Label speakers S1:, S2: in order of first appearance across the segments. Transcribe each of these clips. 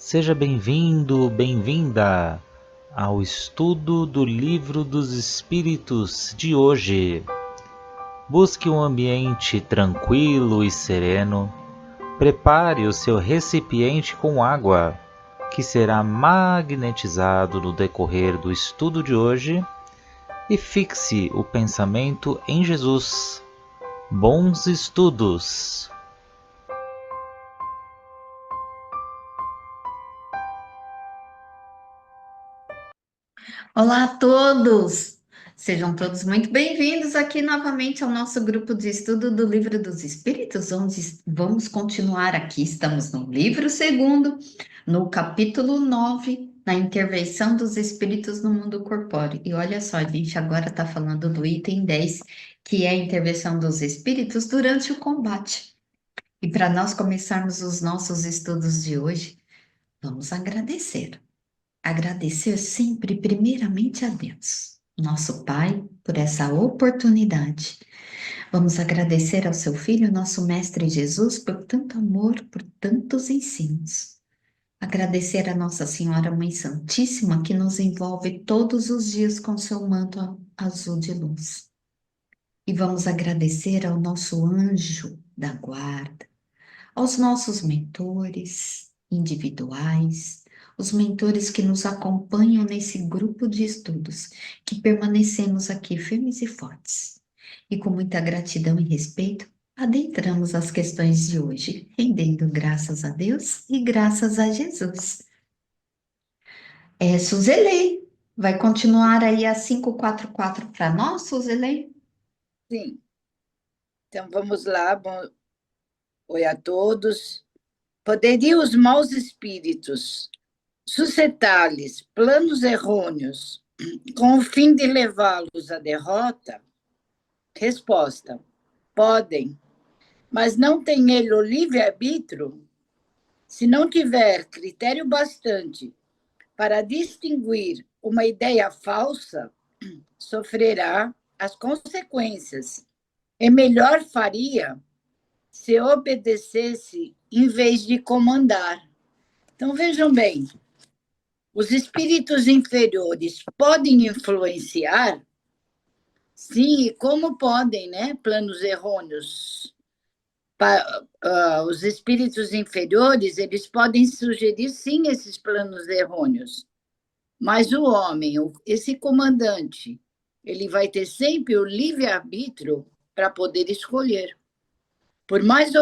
S1: Seja bem-vindo, bem-vinda ao estudo do Livro dos Espíritos de hoje. Busque um ambiente tranquilo e sereno. Prepare o seu recipiente com água, que será magnetizado no decorrer do estudo de hoje, e fixe o pensamento em Jesus. Bons estudos!
S2: Olá a todos! Sejam todos muito bem-vindos aqui novamente ao nosso grupo de estudo do Livro dos Espíritos, onde vamos continuar aqui. Estamos no livro segundo, no capítulo 9, na intervenção dos espíritos no mundo corpóreo. E olha só, a gente agora está falando do item 10, que é a intervenção dos espíritos durante o combate. E para nós começarmos os nossos estudos de hoje, vamos agradecer. Agradecer sempre, primeiramente, a Deus, nosso Pai, por essa oportunidade. Vamos agradecer ao seu Filho, nosso Mestre Jesus, por tanto amor, por tantos ensinos. Agradecer a Nossa Senhora Mãe Santíssima, que nos envolve todos os dias com seu manto azul de luz. E vamos agradecer ao nosso anjo da guarda, aos nossos mentores individuais, os mentores que nos acompanham nesse grupo de estudos, que permanecemos aqui firmes e fortes. E com muita gratidão e respeito, adentramos as questões de hoje, rendendo graças a Deus e graças a Jesus. Suzelei, vai continuar aí a 544 para nós, Suzelei?
S3: Sim, então vamos lá. Oi a todos. Poderiam os maus espíritos suscitar-lhes planos errôneos com o fim de levá-los à derrota? Resposta: podem, mas não tem ele o livre-arbítrio? Se não tiver critério bastante para distinguir uma ideia falsa, sofrerá as consequências. E melhor faria se obedecesse em vez de comandar. Então, vejam bem, os espíritos inferiores podem influenciar? Sim, e como podem, né? Planos errôneos. Os espíritos inferiores, eles podem sugerir, sim, esses planos errôneos. Mas o homem, esse comandante, ele vai ter sempre o livre-arbítrio para poder escolher. Por mais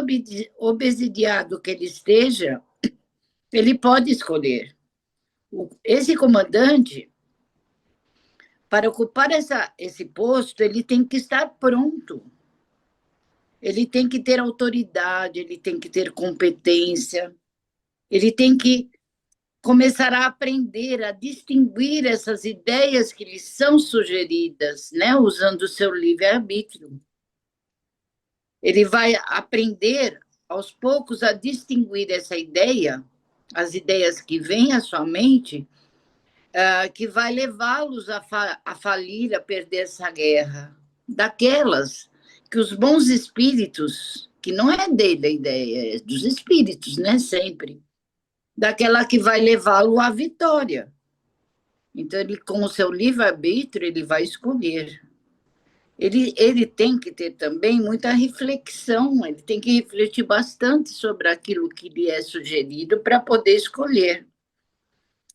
S3: obsidiado que ele esteja, ele pode escolher. Esse comandante, para ocupar esse posto, ele tem que estar pronto. Ele tem que ter autoridade, ele tem que ter competência, ele tem que começar a aprender a distinguir essas ideias que lhe são sugeridas, né, usando o seu livre-arbítrio. Ele vai aprender, aos poucos, a distinguir essa ideia, as ideias que vêm à sua mente, que vai levá-los a falir, a perder essa guerra. Daquelas que os bons espíritos, que não é dele a ideia, é dos espíritos, né, sempre, daquela que vai levá-lo à vitória. Então, ele, com o seu livre-arbítrio, ele vai escolher. Ele tem que ter também muita reflexão, ele tem que refletir bastante sobre aquilo que lhe é sugerido para poder escolher.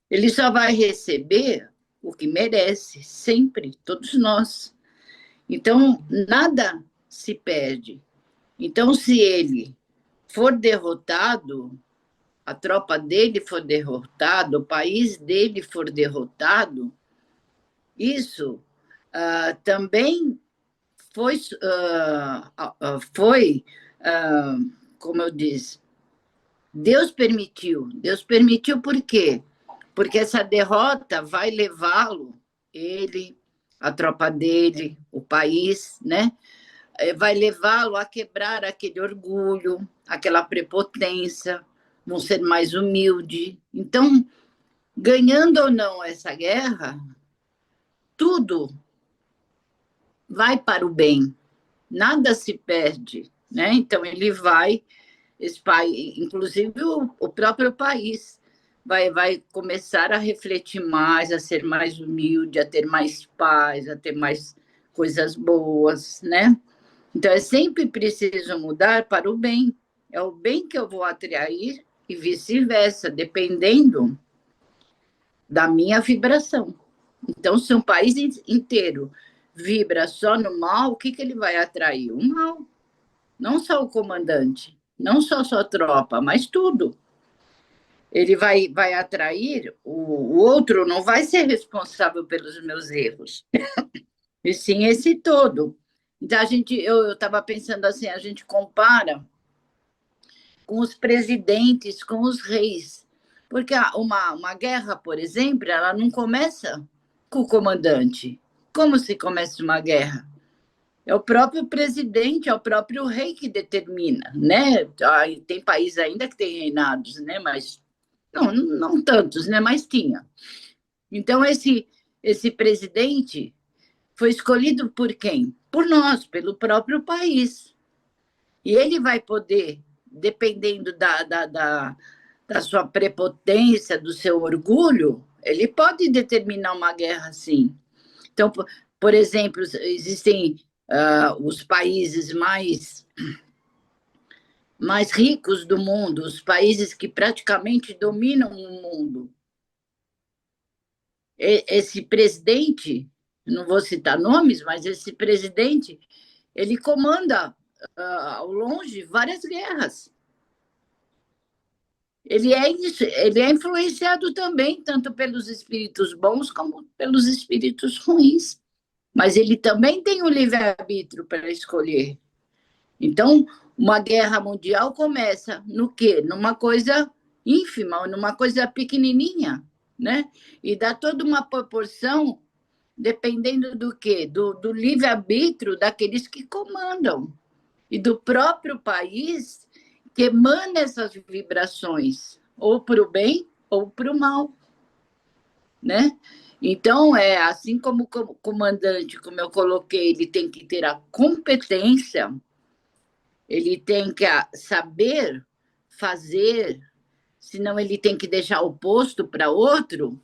S3: Ele só vai receber o que merece, sempre, todos nós. Então, nada se perde. Então, se ele for derrotado, a tropa dele for derrotada, o país dele for derrotado, isso também foi, como eu disse, Deus permitiu. Deus permitiu por quê? Porque essa derrota vai levá-lo, ele, a tropa dele, o país, né? Vai levá-lo a quebrar aquele orgulho, aquela prepotência, vão ser mais humilde. Então, ganhando ou não essa guerra, tudo vai para o bem, nada se perde, né? Então, ele vai, inclusive o próprio país, vai começar a refletir mais, a ser mais humilde, a ter mais paz, a ter mais coisas boas, né? Então, é sempre preciso mudar para o bem. É o bem que eu vou atrair e vice-versa, dependendo da minha vibração. Então, se um país inteiro vibra só no mal, o que ele vai atrair? O mal. Não só o comandante, não só a sua tropa, mas tudo. Ele vai atrair, o outro não vai ser responsável pelos meus erros, e sim esse todo. Então, eu estava pensando assim, a gente compara com os presidentes, com os reis, porque uma guerra, por exemplo, ela não começa com o comandante. Como se começa uma guerra? É o próprio presidente, é o próprio rei que determina, né? Tem países ainda que têm reinados, né? Mas não tantos, né? Mas tinha. Então, esse presidente foi escolhido por quem? Por nós, pelo próprio país. E ele vai poder, dependendo da sua prepotência, do seu orgulho, ele pode determinar uma guerra, sim. Então, por exemplo, existem os países mais ricos do mundo, os países que praticamente dominam o mundo. Esse presidente, não vou citar nomes, mas esse presidente, ele comanda ao longe várias guerras. Ele é influenciado também, tanto pelos espíritos bons como pelos espíritos ruins. Mas ele também tem o livre-arbítrio para escolher. Então, uma guerra mundial começa no quê? Numa coisa ínfima, numa coisa pequenininha, né? E dá toda uma proporção, dependendo do quê? Do livre-arbítrio daqueles que comandam e do próprio país que emana essas vibrações, ou para o bem ou para o mal, né? Então, assim como o comandante, como eu coloquei, ele tem que ter a competência, ele tem que saber fazer, senão ele tem que deixar o posto para outro.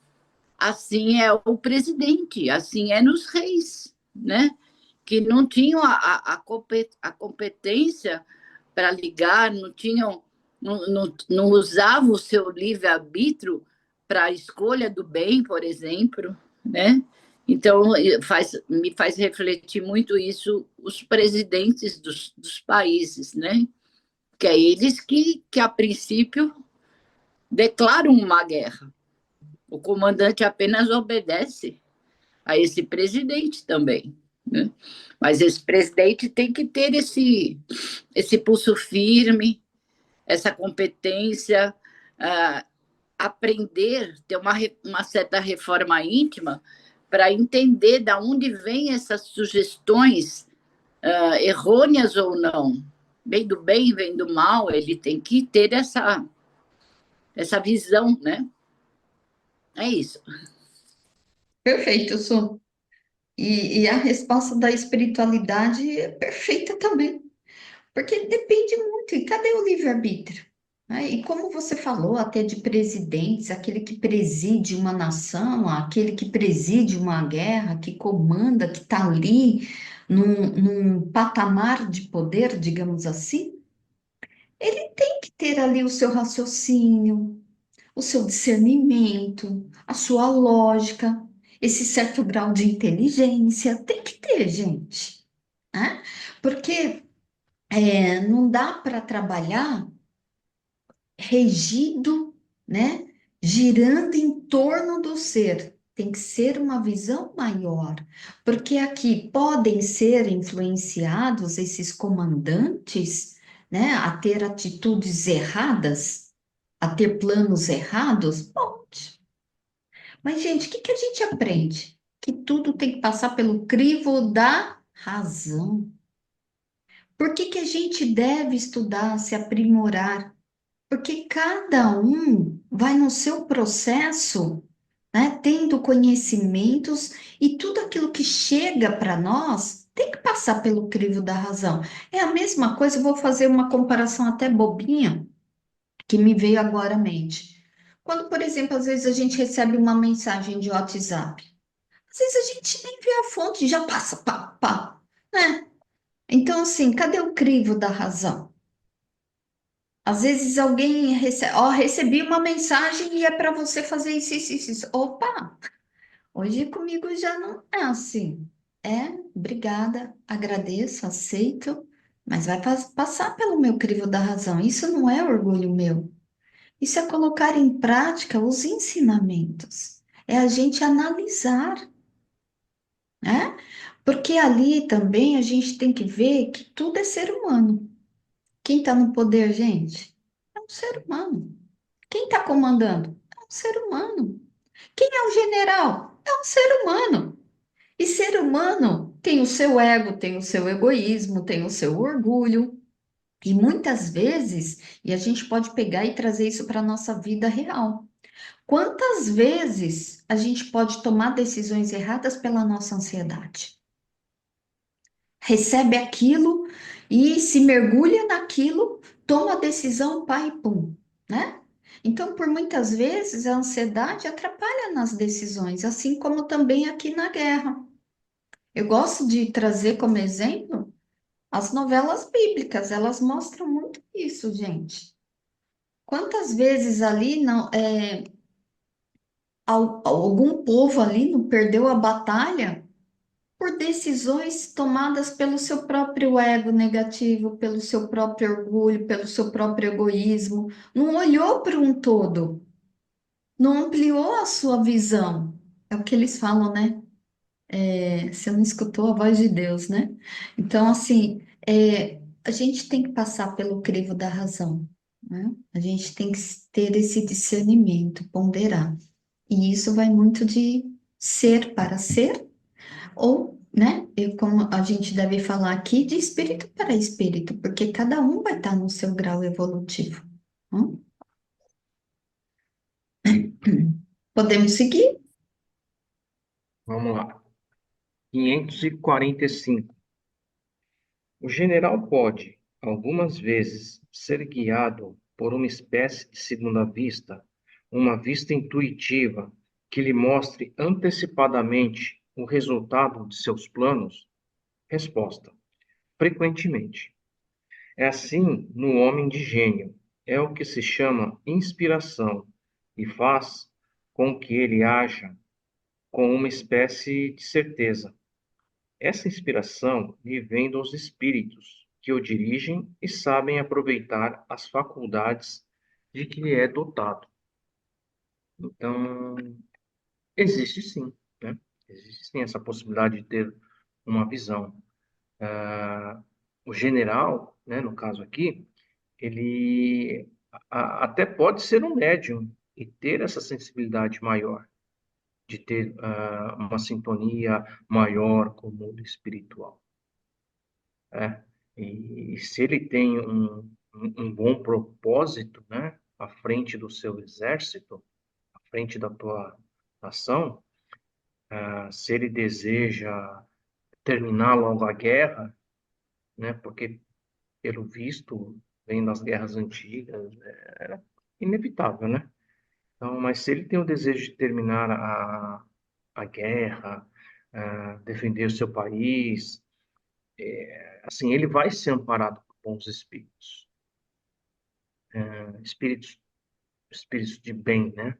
S3: Assim é o presidente, assim é nos reis, né? Que não tinham a competência para ligar, não usavam o seu livre-arbítrio para a escolha do bem, por exemplo, né? Então, me faz refletir muito isso os presidentes dos países, né? Que é eles que, a princípio, declaram uma guerra. O comandante apenas obedece a esse presidente também, né? Mas esse presidente tem que ter esse pulso firme, essa competência, aprender, ter uma certa reforma íntima para entender de onde vêm essas sugestões errôneas ou não. Vem do bem, vem do mal, ele tem que ter essa visão, né? É isso.
S2: Perfeito, Su. E a resposta da espiritualidade é perfeita também, porque depende muito. E cadê o livre-arbítrio? Né? E como você falou, até de presidentes, aquele que preside uma nação, aquele que preside uma guerra, que comanda, que está ali num patamar de poder, digamos assim, ele tem que ter ali o seu raciocínio, o seu discernimento, a sua lógica, esse certo grau de inteligência. Tem que ter, gente, né? Porque não dá para trabalhar regido, né? Girando em torno do ser. Tem que ser uma visão maior, porque aqui podem ser influenciados esses comandantes, né, a ter atitudes erradas, a ter planos errados. Pode. Mas, gente, o que a gente aprende? Que tudo tem que passar pelo crivo da razão. Por que a gente deve estudar, se aprimorar? Porque cada um vai no seu processo, né, tendo conhecimentos e tudo aquilo que chega para nós tem que passar pelo crivo da razão. É a mesma coisa, eu vou fazer uma comparação até bobinha que me veio agora à mente. Quando, por exemplo, às vezes a gente recebe uma mensagem de WhatsApp, às vezes a gente nem vê a fonte, já passa, pá, pá, né? Então, assim, cadê o crivo da razão? Às vezes alguém recebe, ó, recebi uma mensagem e é para você fazer isso, isso, isso, isso. Opa, hoje comigo já não é assim. É, obrigada, agradeço, aceito, mas vai passar pelo meu crivo da razão. Isso não é orgulho meu. Isso é colocar em prática os ensinamentos. É a gente analisar, né? Porque ali também a gente tem que ver que tudo é ser humano. Quem está no poder, gente? É um ser humano. Quem está comandando? É um ser humano. Quem é o general? É um ser humano. E ser humano tem o seu ego, tem o seu egoísmo, tem o seu orgulho. E muitas vezes, e a gente pode pegar e trazer isso para a nossa vida real. Quantas vezes a gente pode tomar decisões erradas pela nossa ansiedade? Recebe aquilo e se mergulha naquilo, toma a decisão, pá e pum, né? Então, por muitas vezes, a ansiedade atrapalha nas decisões, assim como também aqui na guerra. Eu gosto de trazer como exemplo as novelas bíblicas, elas mostram muito isso, gente. Quantas vezes ali não, algum povo ali não perdeu a batalha por decisões tomadas pelo seu próprio ego negativo, pelo seu próprio orgulho, pelo seu próprio egoísmo, não olhou para um todo, não ampliou a sua visão. É o que eles falam, né? Você não escutou a voz de Deus, né? Então, assim, a gente tem que passar pelo crivo da razão, né? A gente tem que ter esse discernimento, ponderar. E isso vai muito de ser para ser ou, né, como a gente deve falar aqui, de espírito para espírito, porque cada um vai estar no seu grau evolutivo. Hum? Podemos seguir?
S4: Vamos lá. 545. O general pode, algumas vezes, ser guiado por uma espécie de segunda vista, uma vista intuitiva que lhe mostre antecipadamente o resultado de seus planos? Resposta: frequentemente. É assim no homem de gênio. É o que se chama inspiração e faz com que ele haja com uma espécie de certeza. Essa inspiração lhe vem dos espíritos, que o dirigem e sabem aproveitar as faculdades de que lhe é dotado. Então, existe sim, né? Existe sim essa possibilidade de ter uma visão. O general, né, no caso aqui, ele até pode ser um médium e ter essa sensibilidade maior, de ter uma sintonia maior com o mundo espiritual. Né? E se ele tem um bom propósito, né, à frente do seu exército, à frente da tua nação, se ele deseja terminar logo a guerra, né, porque, pelo visto, vem das guerras antigas, é inevitável, né? Então, mas se ele tem o desejo de terminar a guerra, defender o seu país, assim, ele vai ser amparado por bons espíritos. Espíritos, espíritos de bem, né?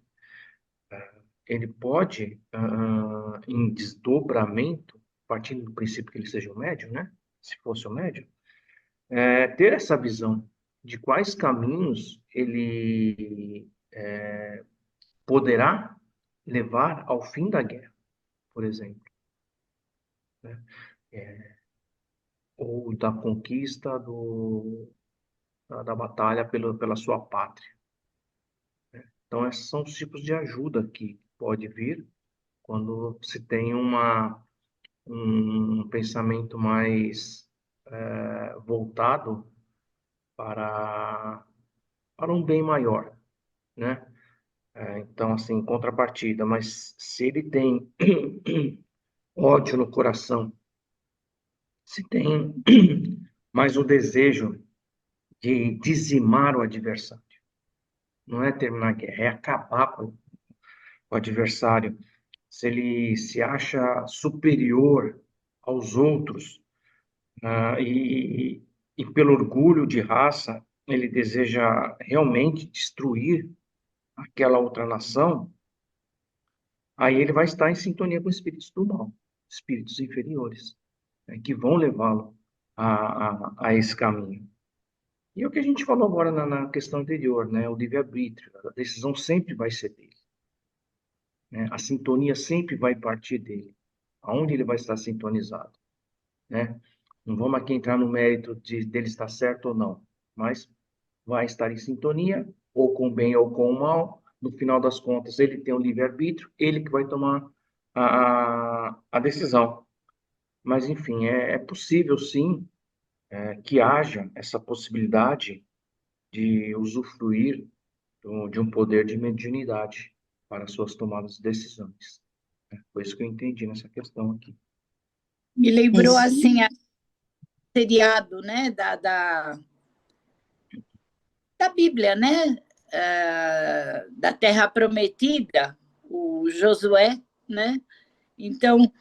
S4: Ele pode, em desdobramento, partindo do princípio que ele seja um médium, né? Se fosse um médium, ter essa visão de quais caminhos ele poderá levar ao fim da guerra, por exemplo, né? Ou da conquista da batalha pela sua pátria. Então, esses são os tipos de ajuda que pode vir quando se tem um pensamento mais voltado para, para um bem maior, né? Então, assim, em contrapartida, mas se ele tem ódio no coração, se tem mais o desejo de dizimar o adversário, não é terminar a guerra, é acabar com o adversário. Se ele se acha superior aos outros, ah, e pelo orgulho de raça, ele deseja realmente destruir aquela outra nação, aí ele vai estar em sintonia com espíritos do mal, espíritos inferiores, né, que vão levá-lo a esse caminho. E é o que a gente falou agora na questão anterior, né? O livre-arbítrio, a decisão sempre vai ser dele, né? A sintonia sempre vai partir dele, aonde ele vai estar sintonizado, né? Não vamos aqui entrar no mérito dele estar certo ou não, mas vai estar em sintonia, ou com o bem ou com o mal. No final das contas, ele tem o livre-arbítrio, ele que vai tomar a decisão. Mas, enfim, é possível, sim, que haja essa possibilidade de usufruir de um poder de mediunidade para suas tomadas de decisões. Foi isso que eu entendi nessa questão aqui.
S3: Me lembrou,
S2: Isso.
S3: assim, a seriado, né, da Bíblia, né? Da Terra Prometida, o Josué, né? Então,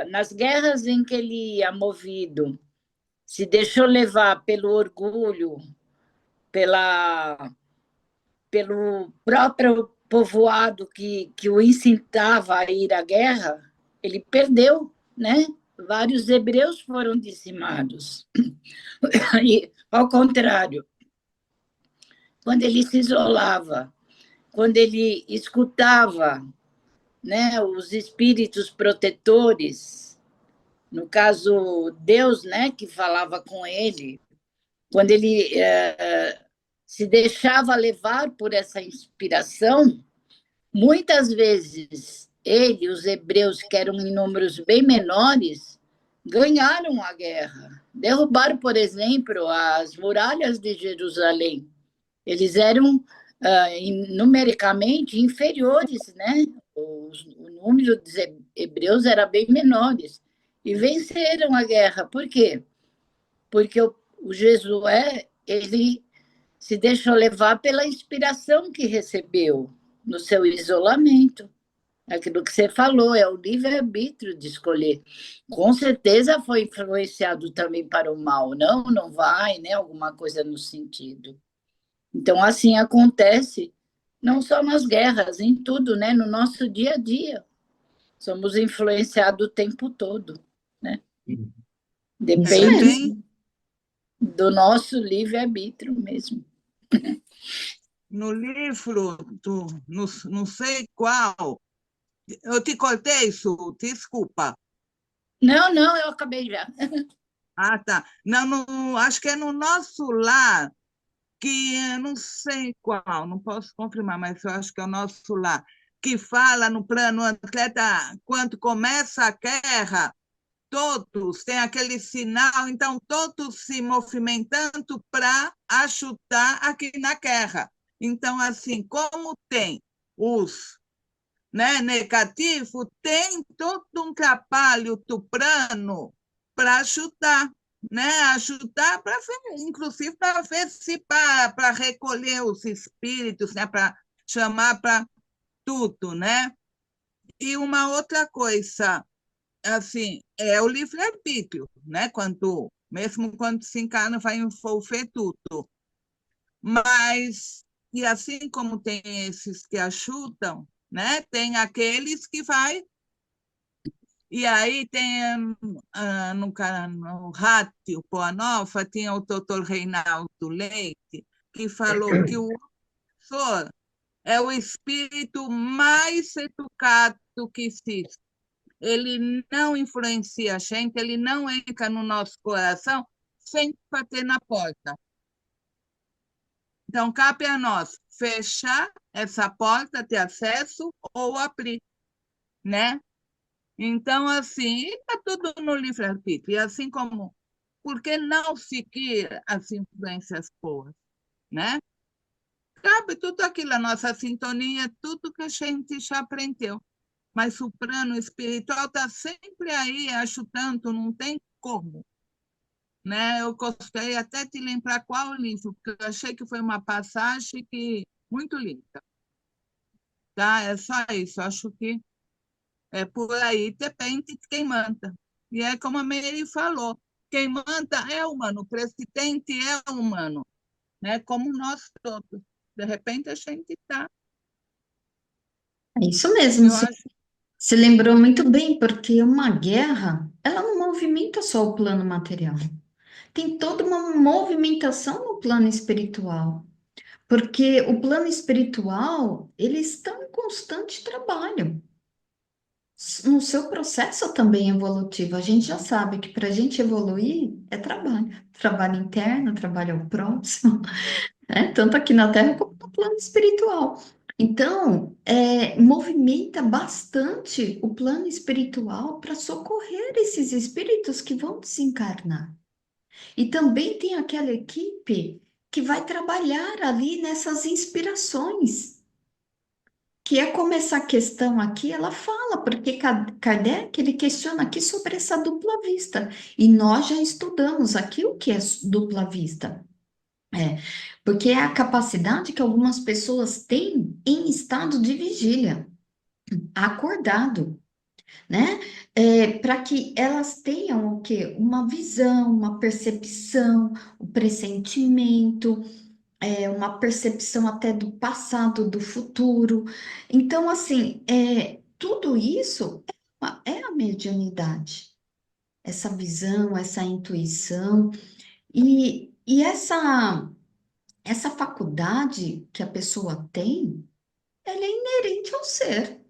S3: nas guerras em que ele ia movido, se deixou levar pelo orgulho, pelo próprio povoado que o incitava a ir à guerra, ele perdeu, né? Vários hebreus foram dizimados. E, ao contrário, quando ele se isolava, quando ele escutava, né, os espíritos protetores, no caso Deus, né, que falava com ele, quando ele se deixava levar por essa inspiração, muitas vezes ele, os hebreus, que eram em números bem menores, ganharam a guerra. Derrubaram, por exemplo, as muralhas de Jerusalém. Eles eram numericamente inferiores, né? O número dos hebreus era bem menores. E venceram a guerra. Por quê? Porque o Josué, ele se deixou levar pela inspiração que recebeu no seu isolamento. Aquilo que você falou, é o livre-arbítrio de escolher. Com certeza foi influenciado também para o mal. Não, não vai, né? Alguma coisa no sentido. Então, assim acontece não só nas guerras, em tudo, né? No nosso dia a dia. Somos influenciados o tempo todo, né?
S2: Isso
S3: Depende
S2: mesmo.
S3: do nosso livre-arbítrio mesmo.
S5: No livro, não sei qual, eu te cortei, Su, desculpa.
S3: Não, não, eu acabei já.
S5: Ah, tá. Não, acho que é no Nosso Lar, que não sei qual, não posso confirmar, mas eu acho que é o Nosso Lar, que fala no plano atleta, quando começa a guerra, todos têm aquele sinal, então todos se movimentando para ajudar aqui na guerra. Então, assim, como tem os, né, negativos, tem todo um trabalho do plano para ajudar, né? Ajudar, para inclusive para ver se para recolher os espíritos, né? Para chamar para tudo, né? E uma outra coisa, assim, é o livre-arbítrio, né? Mesmo quando se encarna, vai envolver tudo. Mas, e assim como tem esses que ajudam, né? Tem aqueles que vai. E aí tem no Rádio Boa Nova, tinha o doutor Reinaldo Leite, que falou que o professor é o espírito mais educado que existe. Ele não influencia a gente, ele não entra no nosso coração sem bater na porta. Então, cabe a nós fechar essa porta de acesso ou abrir, né? Então, assim, está tudo no livre-arbítrio. E assim como, por que não seguir as influências boas, né? Cabe tudo aquilo, a nossa sintonia, tudo que a gente já aprendeu. Mas o plano espiritual está sempre aí ajudando, não tem como. Né? Eu gostei até de lembrar qual livro, porque eu achei que foi uma passagem que muito linda. Tá? É só isso. Acho que é por aí. Depende de quem manda. E é como a Mary falou, quem manda é humano, o presidente é humano, né? Como nós todos. De repente a gente está.
S2: É isso mesmo,
S5: Eu acho
S2: se lembrou muito bem, porque uma guerra, ela não movimenta só o plano material. Tem toda uma movimentação no plano espiritual, porque o plano espiritual, ele está em constante trabalho. No seu processo também evolutivo, a gente já sabe que para a gente evoluir é trabalho. Trabalho interno, trabalho ao próximo, né? Tanto aqui na Terra como no plano espiritual. Então, movimenta bastante o plano espiritual para socorrer esses espíritos que vão desencarnar. E também tem aquela equipe que vai trabalhar ali nessas inspirações, que é como essa questão aqui, ela fala, porque Kardec, ele questiona aqui sobre essa dupla vista, e nós já estudamos aqui o que é dupla vista. Porque é a capacidade que algumas pessoas têm em estado de vigília, acordado, né? Para que elas tenham o quê? Uma visão, uma percepção, o pressentimento, uma percepção até do passado, do futuro. Então, assim, tudo isso é a mediunidade, essa visão, essa intuição, e essa faculdade que a pessoa tem, ela é inerente ao ser.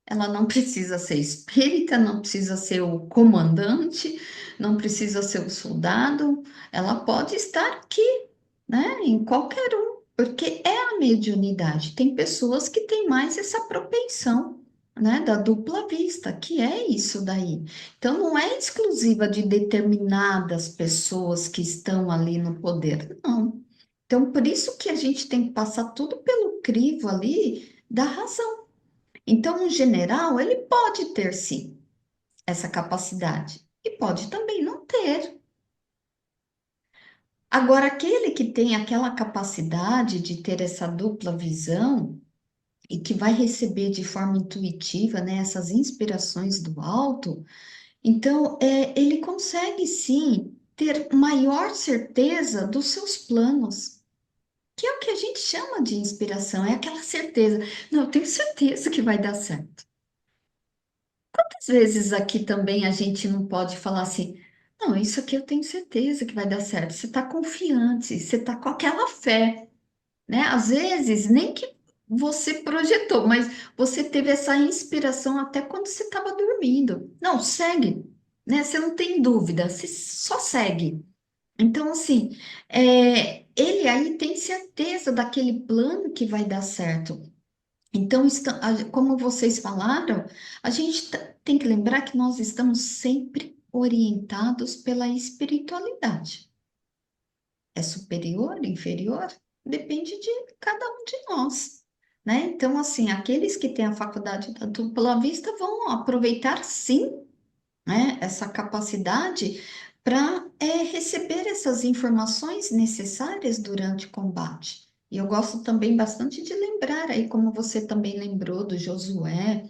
S2: Ela não precisa ser espírita, não precisa ser o comandante, não precisa ser o soldado, ela pode estar aqui, né, em qualquer um, porque é a mediunidade. Tem pessoas que têm mais essa propensão, né, da dupla vista, que é isso daí. Então, não é exclusiva de determinadas pessoas que estão ali no poder, não. Então, por isso que a gente tem que passar tudo pelo crivo ali da razão. Então, um general, ele pode ter, sim, essa capacidade, e pode também não ter. Agora, aquele que tem aquela capacidade de ter essa dupla visão e que vai receber de forma intuitiva, né, essas inspirações do alto, então, ele consegue, sim, ter maior certeza dos seus planos. Que é o que a gente chama de inspiração, é aquela certeza. Não, eu tenho certeza que vai dar certo. Às vezes aqui também a gente não pode falar assim, não, isso aqui eu tenho certeza que vai dar certo. Você está confiante, você está com aquela fé, né? Às vezes nem que você projetou, mas você teve essa inspiração até quando você estava dormindo. Não, segue, né? Você não tem dúvida, você só segue. Então, assim, ele aí tem certeza daquele plano que vai dar certo. Então, como vocês falaram, a gente tem que lembrar que nós estamos sempre orientados pela espiritualidade. É superior, inferior? Depende de cada um de nós, né? Então, assim, aqueles que têm a faculdade da dupla vista vão aproveitar, sim, né, essa capacidade para receber essas informações necessárias durante o combate. E eu gosto também bastante de lembrar, aí como você também lembrou do Josué,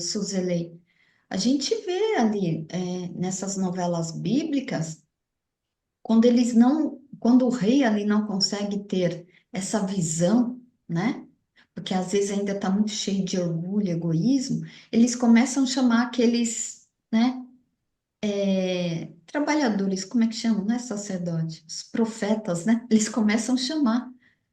S2: Suzelei, a gente vê ali nessas novelas bíblicas, quando o rei ali não consegue ter essa visão, né? Porque às vezes ainda está muito cheio de orgulho, egoísmo, eles começam a chamar aqueles, né? Trabalhadores, como é que chamam, né? Sacerdotes, os profetas, né? Eles começam a chamar,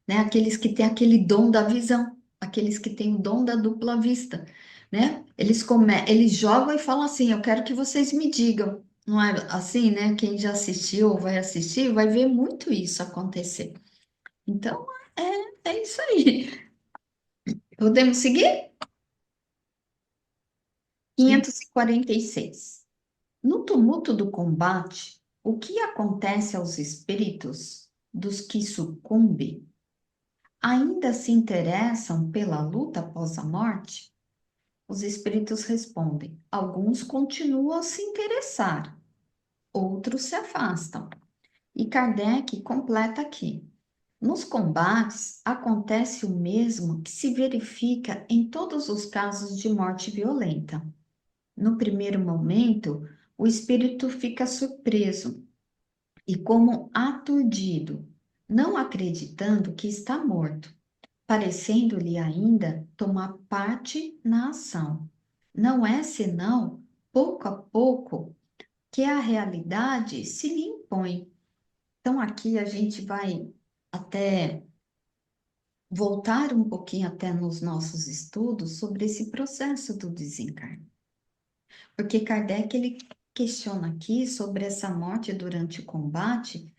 S2: né? Aqueles que têm aquele dom da visão, aqueles que têm o dom da dupla vista, né? Eles jogam e falam assim: eu quero que vocês me digam. Não é assim, né? Quem já assistiu ou vai assistir vai ver muito isso acontecer. Então, é isso aí. Podemos seguir?
S4: Sim.
S2: 546. No tumulto do combate, o que acontece aos espíritos dos que sucumbem? Ainda se interessam pela luta após a morte? Os espíritos respondem: alguns continuam a se interessar, outros se afastam. E Kardec completa aqui: Nos combates, acontece o mesmo que se verifica em todos os casos de morte violenta. No primeiro momento, o espírito fica surpreso e como aturdido, não acreditando que está morto, parecendo-lhe ainda tomar parte na ação. Não é senão, pouco a pouco, que a realidade se lhe impõe. Então, aqui a gente vai até voltar um pouquinho até nos nossos estudos sobre esse processo do desencarne. Porque Kardec, ele questiona aqui sobre essa morte durante o combate,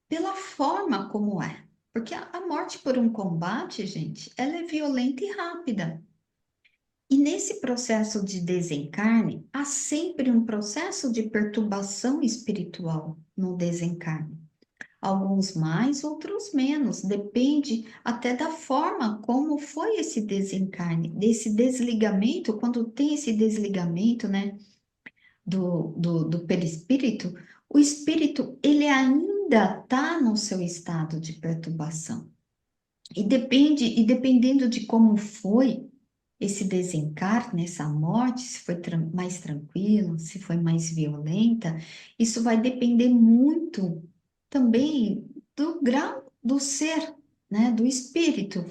S2: pela forma como é. Porque a morte por um combate, gente, ela é violenta e rápida. E nesse processo de desencarne, há sempre um processo de perturbação espiritual no desencarne. Alguns mais, outros menos, depende até da forma como foi esse desencarne, desse desligamento, quando tem esse desligamento, né, do perispírito, o espírito, ele ainda está no seu estado de perturbação. E dependendo de como foi esse desencarne, essa morte, se foi mais tranquila, se foi mais violenta, isso vai depender muito também do grau do ser, né, do espírito.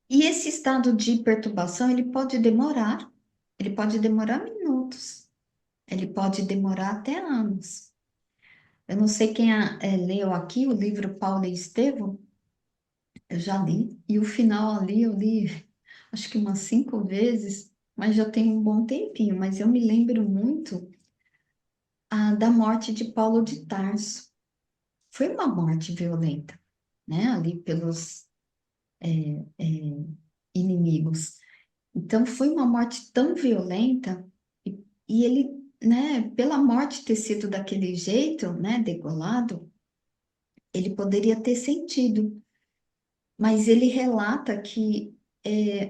S2: E esse estado de perturbação, ele pode demorar minutos, ele pode demorar até anos. Eu não sei quem leu aqui o livro Paulo e Estevão, eu já li, e o final ali eu li acho que umas 5 vezes, mas já tem um bom tempinho, mas eu me lembro muito da morte de Paulo de Tarso. Foi uma morte violenta, né? Ali pelos inimigos. Então, foi uma morte tão violenta, e ele, né, pela morte ter sido daquele jeito, né, degolado, ele poderia ter sentido, mas ele relata que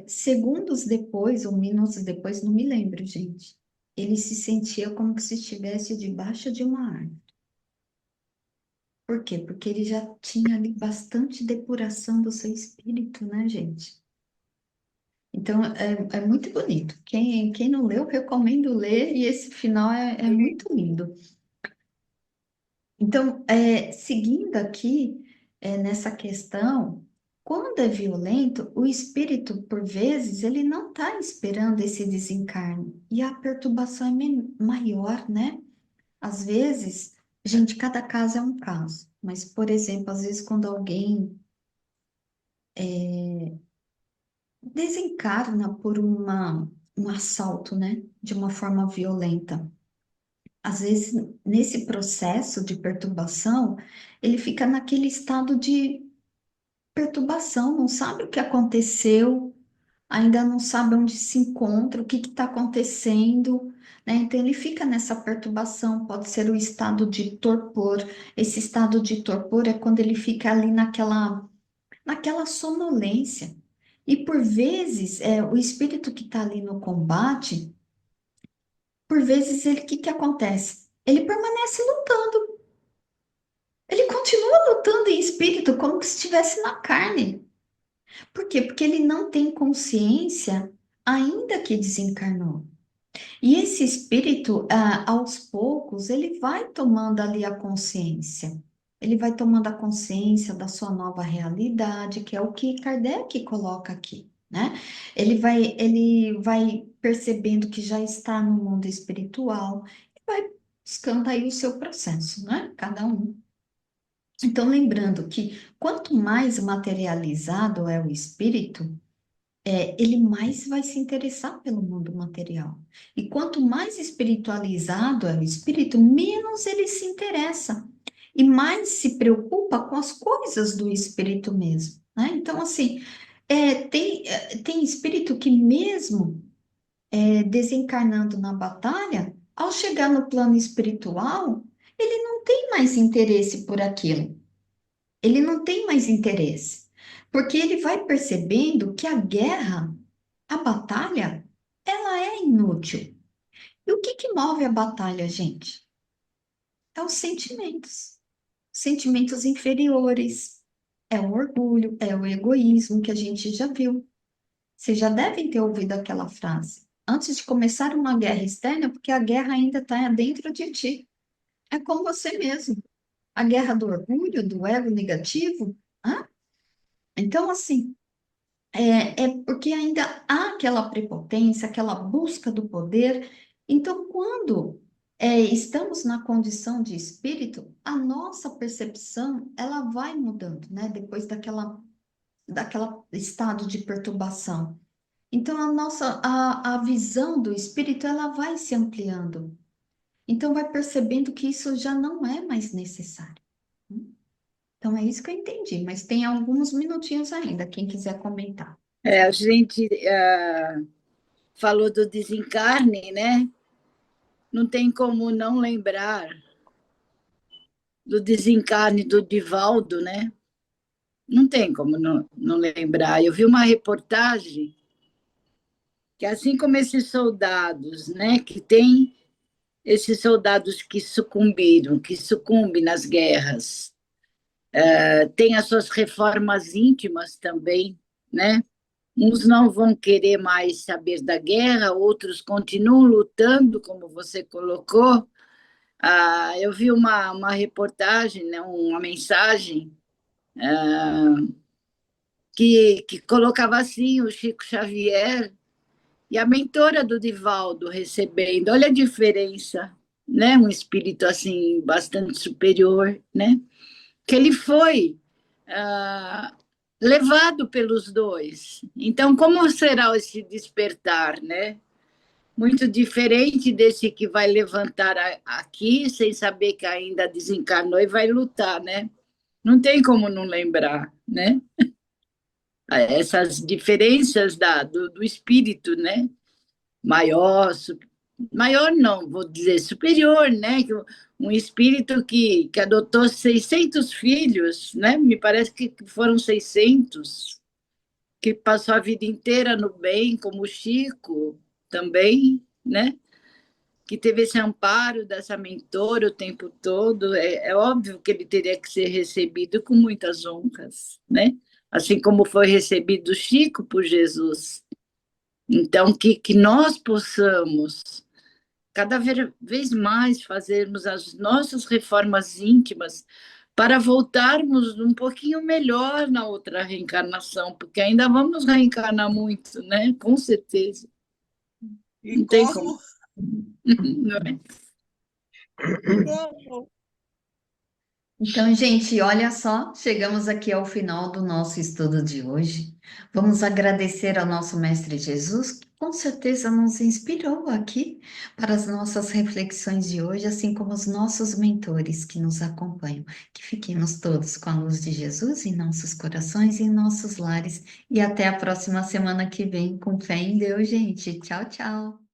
S2: segundos depois, ou minutos depois, não me lembro, gente, ele se sentia como que se estivesse debaixo de uma árvore. Por quê? Porque ele já tinha ali bastante depuração do seu espírito, né, gente? Então, é muito bonito. Quem não leu, recomendo ler, e esse final é muito lindo. Então, seguindo aqui nessa questão, quando é violento, o espírito, por vezes, ele não está esperando esse desencarne, e a perturbação é maior, né? Às vezes, gente, cada caso é um caso, mas, por exemplo, às vezes quando alguém desencarna por um assalto, né? De uma forma violenta. Às vezes, nesse processo de perturbação, ele fica naquele estado de perturbação, não sabe o que aconteceu, ainda não sabe onde se encontra, o que está acontecendo, né? Então, ele fica nessa perturbação, pode ser o estado de torpor. Esse estado de torpor é quando ele fica ali naquela sonolência. E por vezes, o espírito que está ali no combate, por vezes, o que acontece? Ele permanece lutando. Ele continua lutando em espírito, como se estivesse na carne. Por quê? Porque ele não tem consciência, ainda que desencarnou. E esse espírito, aos poucos, ele vai tomando ali a consciência. Ele vai tomando a consciência da sua nova realidade, que é o que Kardec coloca aqui, né? Ele vai percebendo que já está no mundo espiritual e vai buscando aí o seu processo, né? Cada um. Então, lembrando que quanto mais materializado é o espírito, ele mais vai se interessar pelo mundo material. E quanto mais espiritualizado é o espírito, menos ele se interessa. E mais se preocupa com as coisas do espírito mesmo, né? Então, assim, tem espírito que mesmo desencarnando na batalha, ao chegar no plano espiritual, ele não tem mais interesse por aquilo. Ele não tem mais interesse. Porque ele vai percebendo que a guerra, a batalha, ela é inútil. E o que move a batalha, gente? É os sentimentos. sentimentos inferiores, é o orgulho, é o egoísmo que a gente já viu. Vocês já devem ter ouvido aquela frase. Antes de começar uma guerra externa, porque a guerra ainda está dentro de ti. É com você mesmo. A guerra do orgulho, do ego negativo. Hã? Então, assim, é porque ainda há aquela prepotência, aquela busca do poder. Então, quando estamos na condição de espírito, a nossa percepção ela vai mudando, né? Depois daquela estado de perturbação. Então, a visão do espírito ela vai se ampliando. Então, vai percebendo que isso já não é mais necessário. Então, é isso que eu entendi, mas tem alguns minutinhos ainda, quem quiser comentar.
S3: A gente falou do desencarne, né? Não tem como não lembrar do desencarne do Divaldo, né? Não tem como não lembrar. Eu vi uma reportagem que, assim como esses soldados, né, que tem esses soldados que sucumbiram, que sucumbem nas guerras, tem as suas reformas íntimas também, né? Uns não vão querer mais saber da guerra, outros continuam lutando, como você colocou. Eu vi uma reportagem, né, uma mensagem que colocava assim o Chico Xavier e a mentora do Divaldo recebendo. Olha a diferença, né? Um espírito assim bastante superior, né? Que ele foi levado pelos dois. Então, como será esse despertar, né? Muito diferente desse que vai levantar aqui sem saber que ainda desencarnou e vai lutar, né? Não tem como não lembrar, né? Essas diferenças do espírito, né? Maior não, vou dizer superior, né? Um espírito que adotou 600 filhos, né? Me parece que foram 600, que passou a vida inteira no bem, como o Chico também, né? Que teve esse amparo dessa mentora o tempo todo. É óbvio que ele teria que ser recebido com muitas honras, né? Assim como foi recebido Chico por Jesus. Então, que nós possamos cada vez mais fazermos as nossas reformas íntimas para voltarmos um pouquinho melhor na outra reencarnação, porque ainda vamos reencarnar muito, né? Com certeza.
S5: E
S3: não tem como. Não é?
S5: Como?
S2: Então, gente, olha só, chegamos aqui ao final do nosso estudo de hoje. Vamos agradecer ao nosso Mestre Jesus, que com certeza nos inspirou aqui para as nossas reflexões de hoje, assim como os nossos mentores que nos acompanham. Que fiquemos todos com a luz de Jesus em nossos corações e em nossos lares. E até a próxima semana que vem, com fé em Deus, gente. Tchau, tchau.